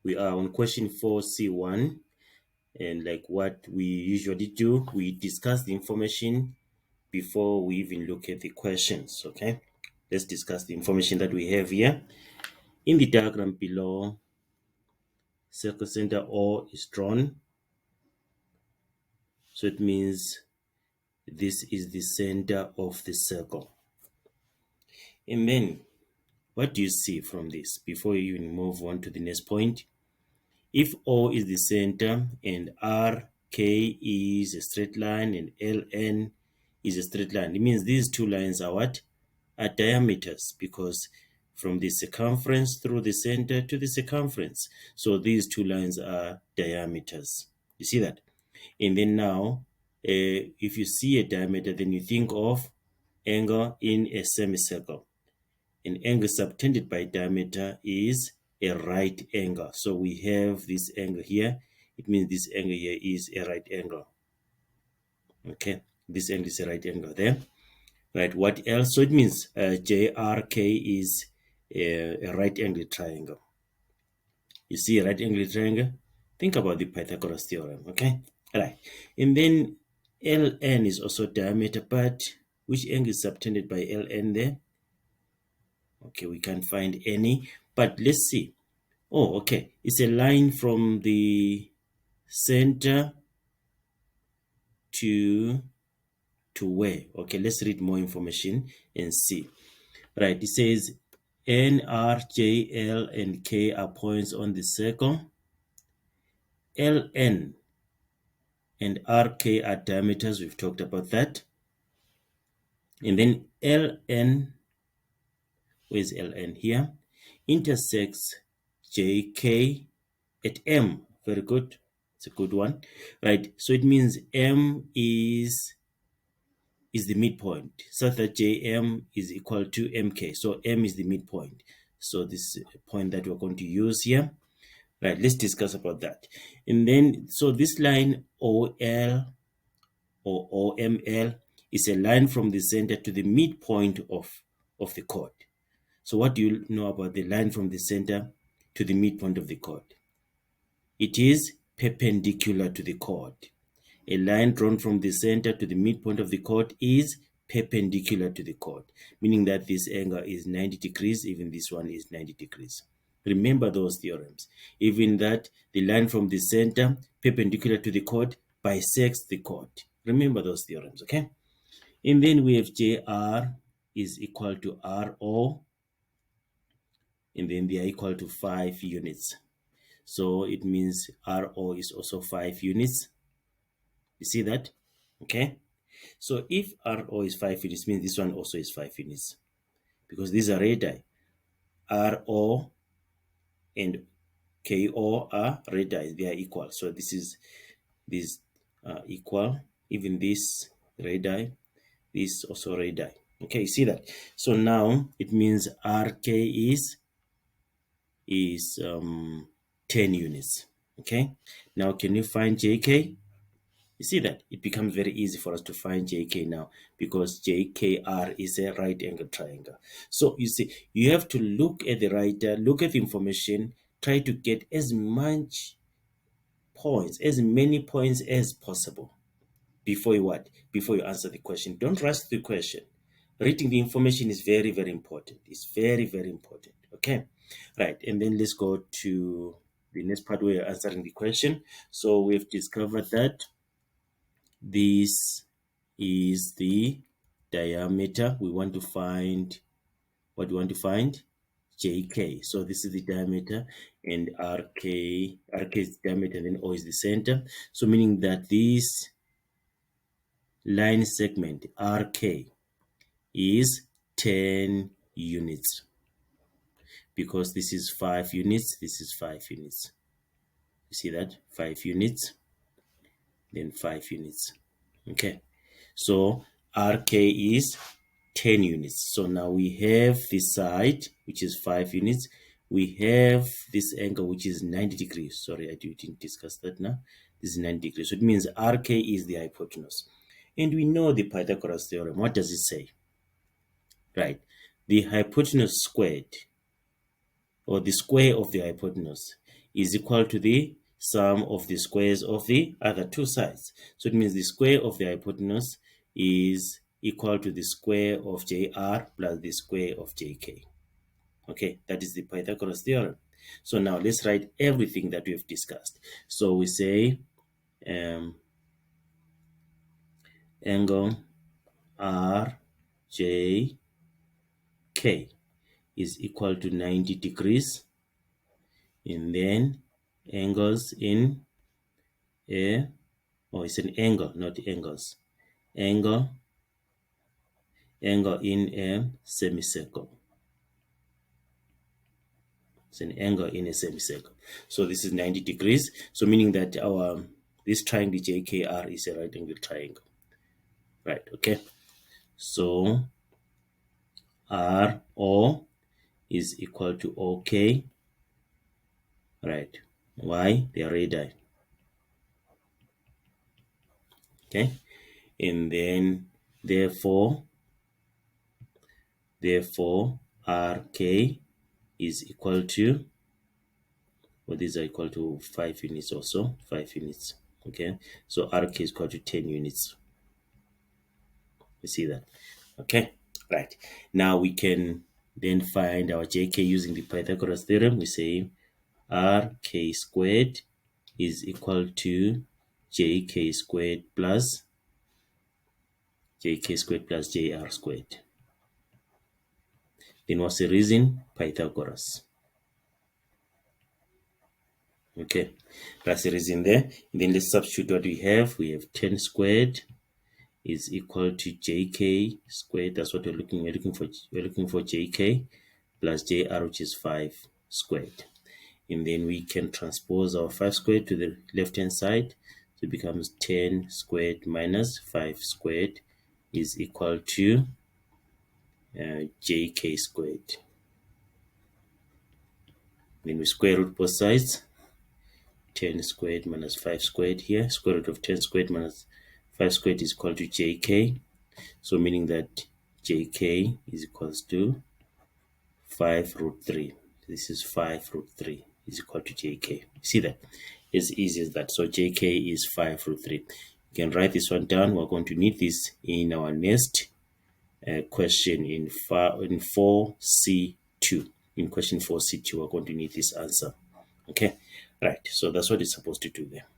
We are on question 4C1, and like what we usually do, we discuss the information before we even look at the questions. Okay, let's discuss the information that we have here. In the diagram below, circle center O is drawn, so it means this is the center of the circle. And then what do you see from this before you even move on to the next point? If O is the center and RK is a straight line and LN is a straight line, it means these two lines are what? Are diameters, because from the circumference through the center to the circumference. So these two lines are diameters. You see that? And then now, if you see a diameter, then you think of angle in a semicircle. An angle subtended by diameter is a right angle. So we have this angle here. It means this angle here is a right angle. Okay, this angle is a right angle there. Right, what else? So it means JRK is a right angle triangle. You see a right angle triangle? Think about the Pythagoras theorem, okay? All right, and then LN is also diameter, but which angle is subtended by LN there? Okay, we can't find any, but let's see. Oh, okay. It's a line from the center to where? Okay, let's read more information and see. Right, it says N, R, J, L, and K are points on the circle. LN and RK are diameters. We've talked about that. And then LN, where's LN here? Intersects JK at M. Very good. It's a good one. Right. So it means M is the midpoint, so that JM is equal to MK. So M is the midpoint. So this is a point that we're going to use here. Right. Let's discuss about that. And then, so this line OL or OML is a line from the center to the midpoint of the chord. So what do you know about the line from the center to the midpoint of the chord? It is perpendicular to the chord. A line drawn from the center to the midpoint of the chord is perpendicular to the chord, meaning that this angle is 90 degrees, even this one is 90 degrees. Remember those theorems. Even that the line from the center perpendicular to the chord bisects the chord. Remember those theorems, okay? And then we have JR is equal to RO, and then they are equal to 5 units. So it means RO is also 5 units. You see that? Okay. So if RO is 5 units, means this one also is 5 units, because these are radii. RO and KO are radii, they are equal. So these are equal. Even this radii, this also radii. Okay, you see that? So now it means RK is 10 units. Okay. Now can you find JK? You see that it becomes very easy for us to find JK now, because JKR is a right angle triangle. So you see, you have to look at the writer, look at the information, try to get as much points, as many points as possible before you what? Before you answer the question. Don't rush the question. Reading the information is very, very important. It's very, very important. Okay. Right. And then let's go to the next part where you're answering the question. So we've discovered that this is the diameter. We want to find, what do we want to find? JK. So this is the diameter, and RK is the diameter, and then O is the center. So meaning that this line segment RK is 10 units, because this is 5 units, this is 5 units. You see that? 5 units, then 5 units. Okay. So RK is 10 units. So now we have this side, which is 5 units. We have this angle, which is 90 degrees. Sorry, I didn't discuss that now. This is 90 degrees. So it means RK is the hypotenuse. And we know the Pythagoras theorem. What does it say? Right. The hypotenuse squared, or the square of the hypotenuse, is equal to the sum of the squares of the other two sides. So it means the square of the hypotenuse is equal to the square of JR plus the square of JK. Okay, that is the Pythagoras theorem. So now let's write everything that we've discussed. So we say angle RJK is equal to 90 degrees, and then angles in a, it's an angle, not angles, angle in a semicircle. It's an angle in a semicircle. So this is 90 degrees. So meaning that this triangle JKR is a right angle triangle. Right, okay. So RO is equal to OK. Right. Why? They are radii. Okay. And then therefore RK is equal to, well, these are equal to 5 units also, 5 units. Okay. So RK is equal to 10 units. You see that? Okay. Right. Now we can then find our JK using the Pythagoras theorem. We say RK squared is equal to JK squared plus JK squared plus JR squared. Then what's the reason? Pythagoras. Okay, that's the reason there. And then let's substitute what we have. We have 10 squared is equal to JK squared. That's what we're looking for. We're looking for JK plus JR, which is 5 squared. And then we can transpose our 5 squared to the left hand side. So it becomes 10 squared minus 5 squared is equal to JK squared. Then we square root both sides. 10 squared minus 5 squared here. Square root of 10 squared minus 5 squared is equal to JK. So meaning that JK is equals to 5 root 3. This is 5 root 3 is equal to JK. See that? It's easy as that. So JK is 5 root 3. You can write this one down. We're going to need this in our next question in 4C2. In question 4C2, we're going to need this answer. Okay, right. So that's what it's supposed to do there.